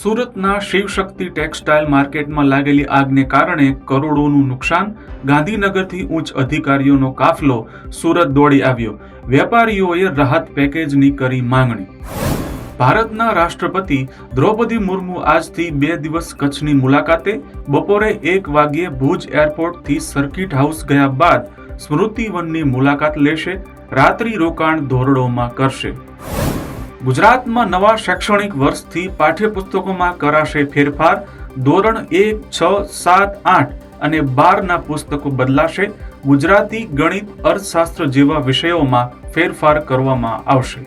સુરતના શિવશક્તિ ટેક્સટાઇલ માર્કેટમાં લાગેલી આગને કારણે કરોડોનું નુકસાન. ગાંધીનગરથી ઉચ્ચ અધિકારીઓનો કાફલો સુરત દોડી આવ્યો. વેપારીઓએ રાહત પેકેજની કરી માંગણી. ભારતના રાષ્ટ્રપતિ દ્રૌપદી મુર્મુ આજથી 2 દિવસ કચ્છની મુલાકાતે. બપોરે 1 વાગ્યે ભુજ એરપોર્ટથી સર્કિટ હાઉસ ગયા બાદ સ્મૃતિવનની મુલાકાત લેશે. રાત્રિ રોકાણ ધોરડોમાં કરશે. ગુજરાતમાં નવા શૈક્ષણિક વર્ષથી પાઠ્યપુસ્તકોમાં કરાશે ફેરફાર. ધોરણ 1, 6, 7, 8 અને 12ના પુસ્તકો બદલાશે. ગુજરાતી, ગણિત, અર્થશાસ્ત્ર જેવા વિષયોમાં ફેરફાર કરવામાં આવશે.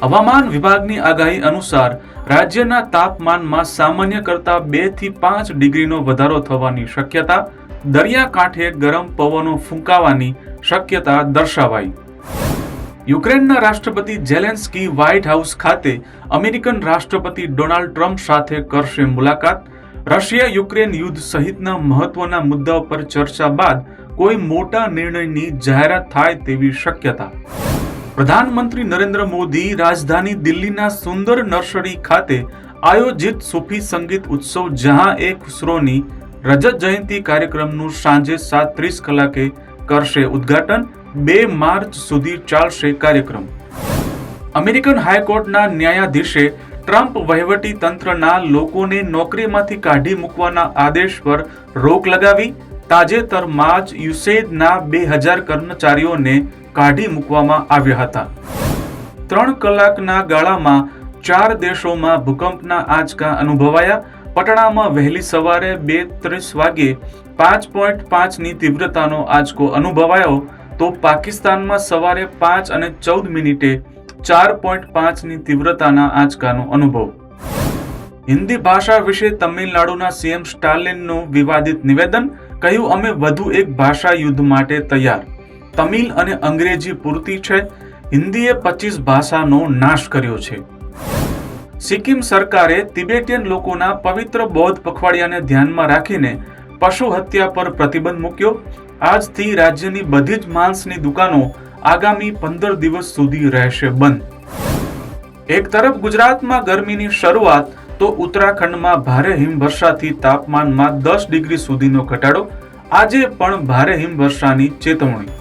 હવામાન વિભાગની આગાહી અનુસાર રાજ્યના તાપમાનમાં સામાન્ય કરતાં 2 થી 5 ડિગ્રીનો વધારો થવાની શક્યતા. દરિયાકાંઠે ગરમ પવનો ફૂંકાવાની શક્યતા દર્શાવાઈ. યુક્રેનના રાષ્ટ્રપતિ ઝેલેન્સ્કી વ્હાઇટ હાઉસ ખાતે અમેરિકન રાષ્ટ્રપતિ ડોનાલ્ડ ટ્રમ્પ સાથે કરશે મુલાકાત. રશિયા યુક્રેન યુદ્ધ સહિતના મહત્વના મુદ્દાઓ પર ચર્ચા બાદ કોઈ મોટા નિર્ણયની જાહેરાત થાય તેવી શક્યતા. પ્રધાનમંત્રી નરેન્દ્ર મોદી રાજધાની દિલ્હીના સુંદર નર્સરી ખાતે આયોજિત સૂફી સંગીત ઉત્સવ જહાં એ ખુસરોની રજત જયંતિ કાર્યક્રમનું સાંજે 7:30 કલાકે કરશે ઉદ્ઘાટન. 2 માર્ચ સુધી ચાલશે કાર્યક્રમ. અમેરિકન હાઈકોર્ટના ન્યાયાધીશે ટ્રમ્પ વહીવટી તંત્રના લોકોને નોકરીમાંથી કાઢી મૂકવાના આદેશ પર રોક લગાવી. તાજેતરમાં જ યુસેઇડના 2000 કર્મચારીઓને કાઢી મૂકવામાં આવ્યા હતા. 3 કલાકના ગાળામાં 4 દેશોમાં ભૂકંપના આંચકા અનુભવાયા. પટણામાં વહેલી સવારે 2:30 વાગ્યે 5.5ની તીવ્રતાનો આંચકો અનુભવાયો, તો પાકિસ્તાનમાં સવારે 5:14 4.5ની તીવ્રતાના આંચકાનો અનુભવ. હિન્દી ભાષા વિશે તમિલનાડુના સીએમ સ્ટાલિનનું વિવાદિત નિવેદન. કહ્યું, અમે વધુ એક ભાષા યુદ્ધ માટે તૈયાર. તમિલ અને અંગ્રેજી પૂરતી છે. હિન્દીએ 25 ભાષાનો નાશ કર્યો છે. સિક્કિમ સરકારે તિબેટિયન લોકોના પવિત્ર બૌદ્ધ પખવાડિયાને ધ્યાનમાં રાખીને પશુ હત્યા પર પ્રતિબંધ મૂક્યો. આજથી રાજ્યની બધી જ માંસની દુકાનો આગામી 15 દિવસ સુધી રહેશે બંધ. એક તરફ ગુજરાતમાં ગરમીની શરૂઆત, તો ઉત્તરાખંડમાં ભારે હિમવર્ષાથી તાપમાનમાં 10 ડિગ્રી સુધીનો ઘટાડો. આજે પણ ભારે હિમવર્ષાની ચેતવણી.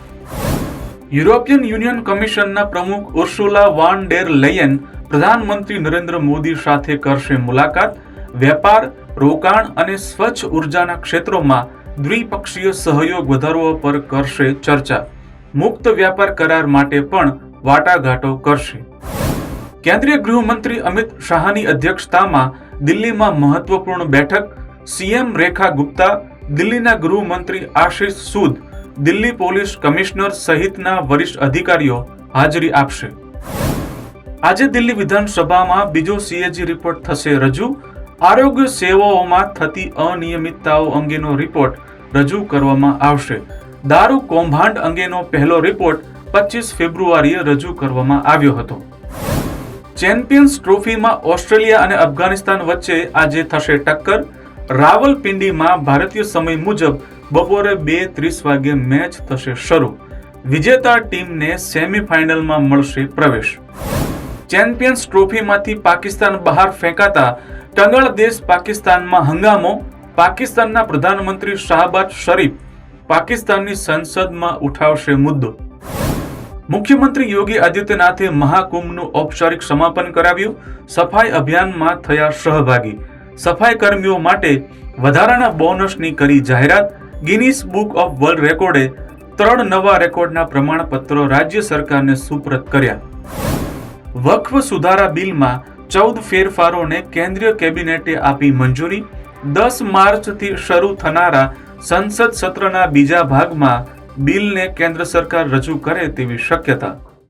યુરોપિયન યુનિયન કમિશનના પ્રમુખ ઉર્સુલા વાન ડેર લેયન પ્રધાનમંત્રી નરેન્દ્ર મોદી સાથે કરશે મુલાકાત. વેપાર, રોકાણ અને સ્વચ્છ ઉર્જાના ક્ષેત્રોમાં દ્વિપક્ષીય સહયોગ વધારવા પર કરશે ચર્ચા. મુક્ત વ્યાપાર કરાર માટે પણ વાટાઘાટો કરશે. કેન્દ્રીય ગૃહમંત્રી અમિત શાહની અધ્યક્ષતામાં દિલ્હીમાં મહત્વપૂર્ણ બેઠક. સીએમ રેખા ગુપ્તા, દિલ્હીના ગૃહમંત્રી આશિષ સૂદ, દિલ્હી પોલીસ કમિશનર સહિતના વરિષ્ઠ અધિકારીઓ હાજરી આપશે. આજે દિલ્હી વિધાનસભામાં બીજો સીએજી રિપોર્ટ થશે રજૂ. આરોગ્ય સેવાઓમાં થતી અનિયમિતતાઓ અંગેનો રિપોર્ટ રજૂ કરવામાં આવશે. દારૂ કૌભાંડ અંગેનો પહેલો રિપોર્ટ 25 ફેબ્રુઆરીએ રજૂ કરવામાં આવ્યો હતો. ચેમ્પિયન્સ ટ્રોફીમાં ઓસ્ટ્રેલિયા અને અફઘાનિસ્તાન વચ્ચે આજે થશે ટક્કર. રાવલપિંડીમાં ભારતીય સમય મુજબ બપોરે 2:30 વાગ્યે મેચ થશે શરૂ. વિજેતા ટીમને સેમીફાઇનલમાં મળશે પ્રવેશ. ચેમ્પિયન્સ ટ્રોફીમાંથી પાકિસ્તાન બહાર ફેંકાતા કંગાળ દેશ પાકિસ્તાનમાં હંગામો. પાકિસ્તાનના પ્રધાનમંત્રી શાહબાઝ શરીફ પાકિસ્તાનની સંસદમાં ઉઠાવશે મુદ્દો. મુખ્યમંત્રી યોગી આદિત્યનાથે મહાકુંભનું ઔપચારિક સમાપન કરાવ્યું. સફાઈ અભિયાનમાં થયા સહભાગી. સફાઈ કર્મીઓ માટે વધારાના બોનસની કરી જાહેરાત. ગિનીસ બુક ઓફ વર્લ્ડ રેકોર્ડે 3 નવા રેકોર્ડના પ્રમાણપત્રો રાજ્ય સરકારને સુપરત કર્યા. વક્ફ સુધારા બિલમાં 14 ફેરફારોને કેન્દ્રીય કેબિનેટે આપી મંજૂરી. 10 માર્ચથી શરૂ થનારા સંસદ સત્રના બીજા ભાગમાં બિલને કેન્દ્ર સરકાર રજૂ કરે તેવી શક્યતા.